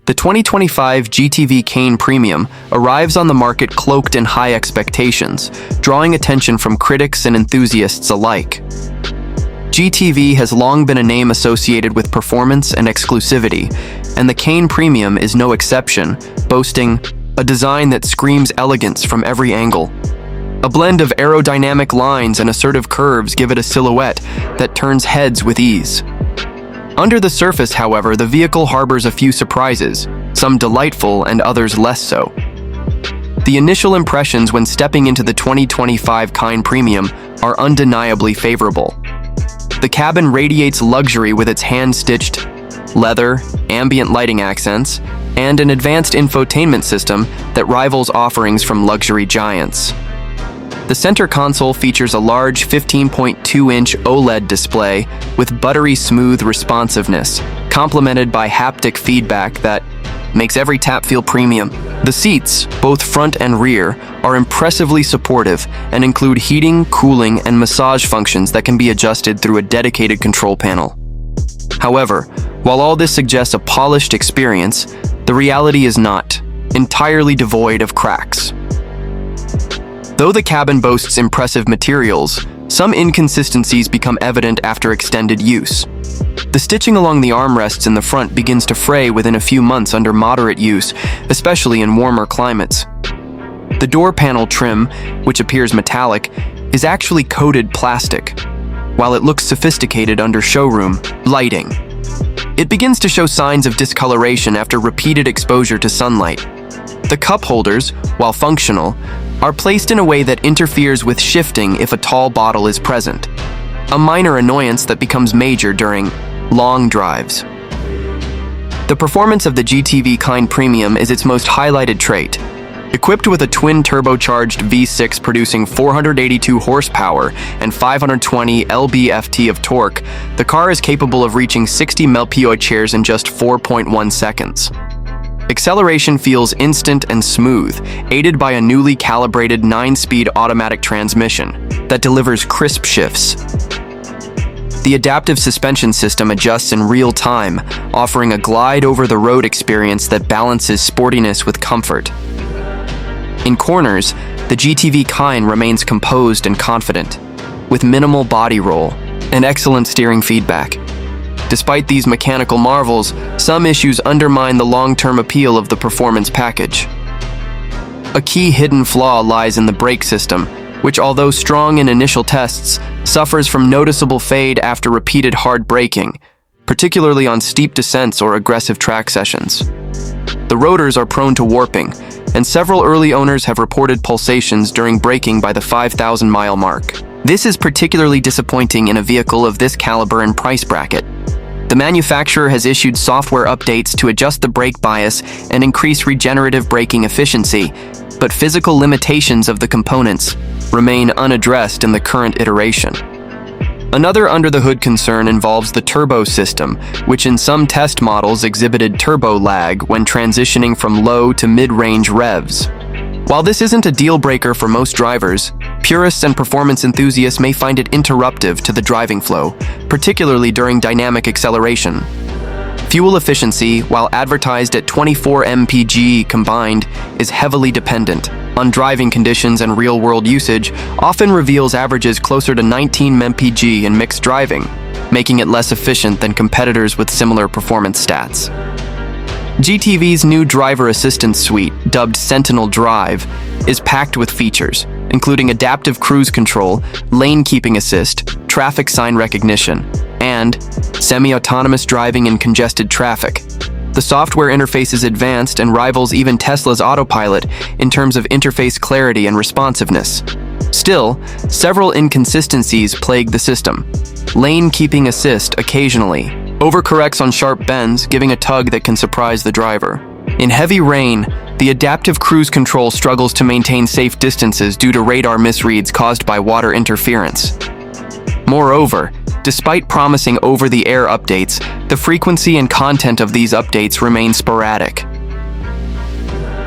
The 2025 GTV Kain Premium arrives on the market cloaked in high expectations, drawing attention from critics and enthusiasts alike. GTV has long been a name associated with performance and exclusivity, and the Kain Premium is no exception, boasting a design that screams elegance from every angle. A blend of aerodynamic lines and assertive curves give it a silhouette that turns heads with ease. Under the surface, however, the vehicle harbors a few surprises, some delightful and others less so. The initial impressions when stepping into the 2025 Kain Premium are undeniably favorable. The cabin radiates luxury with its hand-stitched leather, ambient lighting accents, and an advanced infotainment system that rivals offerings from luxury giants. The center console features a large 15.2-inch OLED display with buttery smooth responsiveness, complemented by haptic feedback that makes every tap feel premium. The seats, both front and rear, are impressively supportive and include heating, cooling, and massage functions that can be adjusted through a dedicated control panel. However, while all this suggests a polished experience, the reality is not, entirely devoid of cracks. Though the cabin boasts impressive materials, some inconsistencies become evident after extended use. The stitching along the armrests in the front begins to fray within a few months under moderate use, especially in warmer climates. The door panel trim, which appears metallic, is actually coated plastic, while it looks sophisticated under showroom lighting. It begins to show signs of discoloration after repeated exposure to sunlight. The cup holders, while functional, are placed in a way that interferes with shifting if a tall bottle is present, a minor annoyance that becomes major during long drives. The performance of the GTV Kain Premium is its most highlighted trait. Equipped with a twin-turbocharged V6 producing 482 horsepower and 520 lb-ft of torque, the car is capable of reaching 60 mph in just 4.1 seconds. Acceleration feels instant and smooth, aided by a newly calibrated 9-speed automatic transmission that delivers crisp shifts. The adaptive suspension system adjusts in real time, offering a glide-over-the-road experience that balances sportiness with comfort. In corners, the GTV Kain remains composed and confident, with minimal body roll and excellent steering feedback. Despite these mechanical marvels, some issues undermine the long-term appeal of the performance package. A key hidden flaw lies in the brake system, which, although strong in initial tests, suffers from noticeable fade after repeated hard braking, particularly on steep descents or aggressive track sessions. The rotors are prone to warping, and several early owners have reported pulsations during braking by the 5,000-mile mark. This is particularly disappointing in a vehicle of this caliber and price bracket. The manufacturer has issued software updates to adjust the brake bias and increase regenerative braking efficiency, but physical limitations of the components remain unaddressed in the current iteration. Another under-the-hood concern involves the turbo system, which in some test models exhibited turbo lag when transitioning from low to mid-range revs. While this isn't a deal-breaker for most drivers, purists and performance enthusiasts may find it interruptive to the driving flow, particularly during dynamic acceleration. Fuel efficiency, while advertised at 24 mpg combined, is heavily dependent on driving conditions, and real-world usage often reveals averages closer to 19 mpg in mixed driving, making it less efficient than competitors with similar performance stats. GTV's new driver assistance suite, dubbed Sentinel Drive, is packed with features, including adaptive cruise control, lane keeping assist, traffic sign recognition, and semi-autonomous driving in congested traffic. The software interface is advanced and rivals even Tesla's autopilot in terms of interface clarity and responsiveness. Still, several inconsistencies plague the system. Lane keeping assist occasionally overcorrects on sharp bends, giving a tug that can surprise the driver. In heavy rain, the adaptive cruise control struggles to maintain safe distances due to radar misreads caused by water interference. Moreover, despite promising over-the-air updates, the frequency and content of these updates remain sporadic.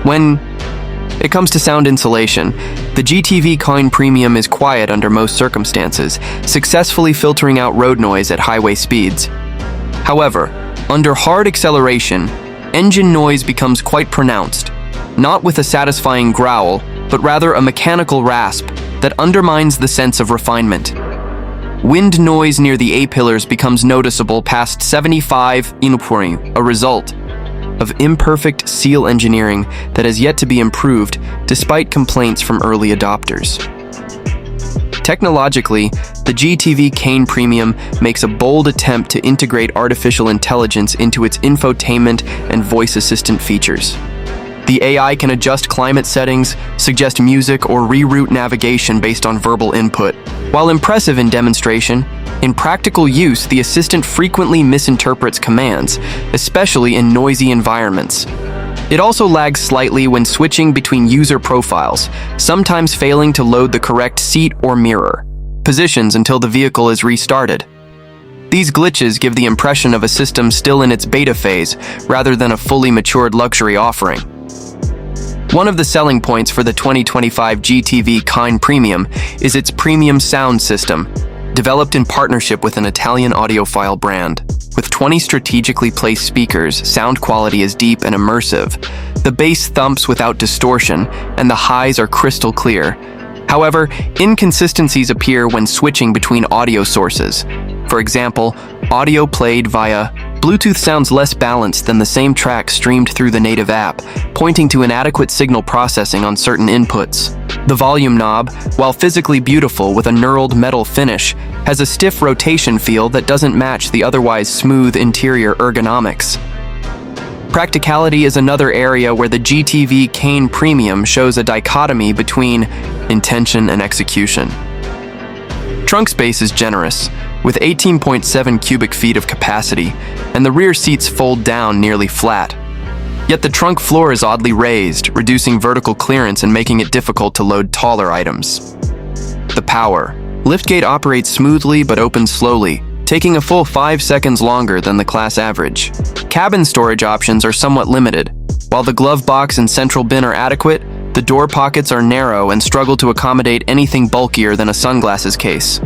When it comes to sound insulation, the GTV Kain Premium is quiet under most circumstances, successfully filtering out road noise at highway speeds. However, under hard acceleration, engine noise becomes quite pronounced, not with a satisfying growl, but rather a mechanical rasp that undermines the sense of refinement. Wind noise near the A-pillars becomes noticeable past 75 inpuri, a result of imperfect seal engineering that has yet to be improved despite complaints from early adopters. Technologically, the GTV Kain Premium makes a bold attempt to integrate artificial intelligence into its infotainment and voice assistant features. The AI can adjust climate settings, suggest music, or reroute navigation based on verbal input. While impressive in demonstration, in practical use, the assistant frequently misinterprets commands, especially in noisy environments. It also lags slightly when switching between user profiles, sometimes failing to load the correct seat or mirror positions until the vehicle is restarted. These glitches give the impression of a system still in its beta phase, rather than a fully matured luxury offering. One of the selling points for the 2025 GTV Kain Premium is its premium sound system, developed in partnership with an Italian audiophile brand. With 20 strategically placed speakers, sound quality is deep and immersive. The bass thumps without distortion, and the highs are crystal clear. However, inconsistencies appear when switching between audio sources. For example, audio played via Bluetooth sounds less balanced than the same track streamed through the native app, pointing to inadequate signal processing on certain inputs. The volume knob, while physically beautiful with a knurled metal finish, has a stiff rotation feel that doesn't match the otherwise smooth interior ergonomics. Practicality is another area where the GTV Kain Premium shows a dichotomy between intention and execution. Trunk space is generous, with 18.7 cubic feet of capacity, and the rear seats fold down nearly flat. Yet the trunk floor is oddly raised, reducing vertical clearance and making it difficult to load taller items. The power. Liftgate operates smoothly but opens slowly, taking a full 5 seconds longer than the class average. Cabin storage options are somewhat limited. While the glove box and central bin are adequate, the door pockets are narrow and struggle to accommodate anything bulkier than a sunglasses case.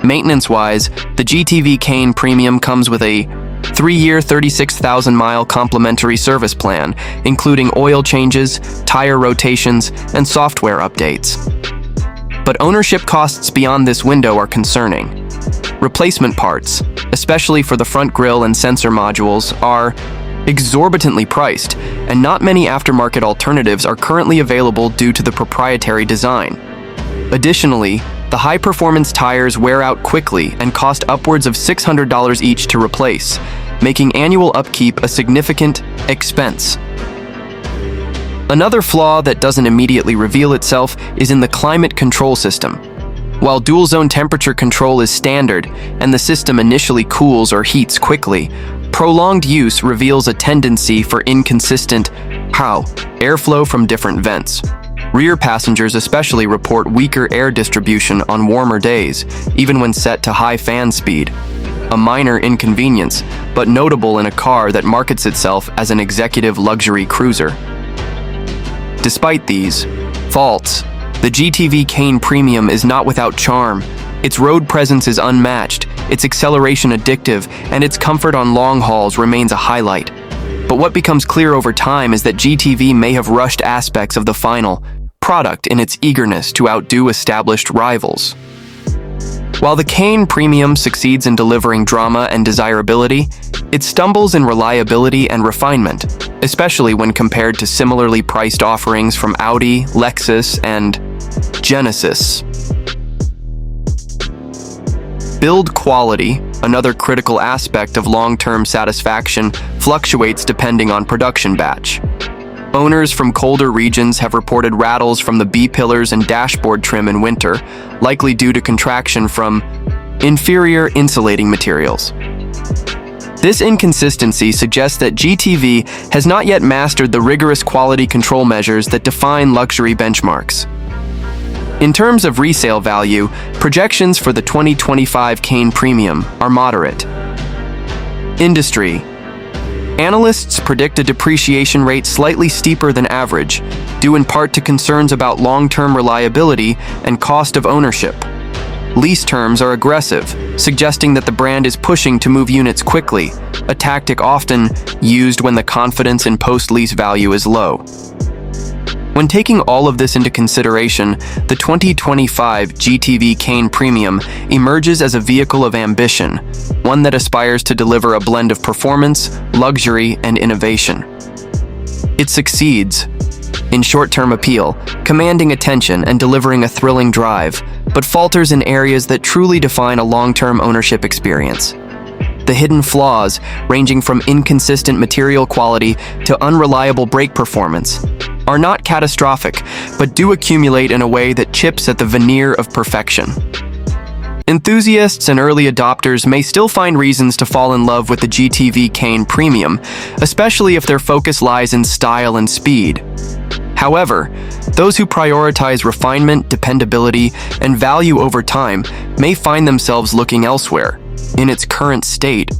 Maintenance-wise, the GTV Kain Premium comes with a 3-year, 36,000-mile complimentary service plan, including oil changes, tire rotations, and software updates. But ownership costs beyond this window are concerning. Replacement parts, especially for the front grille and sensor modules, are exorbitantly priced, and not many aftermarket alternatives are currently available due to the proprietary design. Additionally, the high-performance tires wear out quickly and cost upwards of $600 each to replace, making annual upkeep a significant expense. Another flaw that doesn't immediately reveal itself is in the climate control system. While dual-zone temperature control is standard and the system initially cools or heats quickly, prolonged use reveals a tendency for inconsistent airflow from different vents. Rear passengers especially report weaker air distribution on warmer days, even when set to high fan speed. A minor inconvenience, but notable in a car that markets itself as an executive luxury cruiser. Despite these faults, the GTV Kain Premium is not without charm. Its road presence is unmatched, its acceleration addictive, and its comfort on long hauls remains a highlight. But what becomes clear over time is that GTV may have rushed aspects of the final product in its eagerness to outdo established rivals. While the Kain Premium succeeds in delivering drama and desirability, it stumbles in reliability and refinement, especially when compared to similarly priced offerings from Audi, Lexus, and Genesis. Build quality, another critical aspect of long-term satisfaction, fluctuates depending on production batch. Owners from colder regions have reported rattles from the B-pillars and dashboard trim in winter, likely due to contraction from inferior insulating materials. This inconsistency suggests that GTV has not yet mastered the rigorous quality control measures that define luxury benchmarks. In terms of resale value, projections for the 2025 Kain Premium are moderate. Industry. Analysts predict a depreciation rate slightly steeper than average, due in part to concerns about long-term reliability and cost of ownership. Lease terms are aggressive, suggesting that the brand is pushing to move units quickly, a tactic often used when the confidence in post-lease value is low. When taking all of this into consideration, the 2025 GTV Kain Premium emerges as a vehicle of ambition, one that aspires to deliver a blend of performance, luxury, and innovation. It succeeds in short-term appeal, commanding attention and delivering a thrilling drive, but falters in areas that truly define a long-term ownership experience. The hidden flaws, ranging from inconsistent material quality to unreliable brake performance, are not catastrophic, but do accumulate in a way that chips at the veneer of perfection. Enthusiasts and early adopters may still find reasons to fall in love with the GTV Kain Premium, especially if their focus lies in style and speed. However, those who prioritize refinement, dependability, and value over time may find themselves looking elsewhere. In its current state,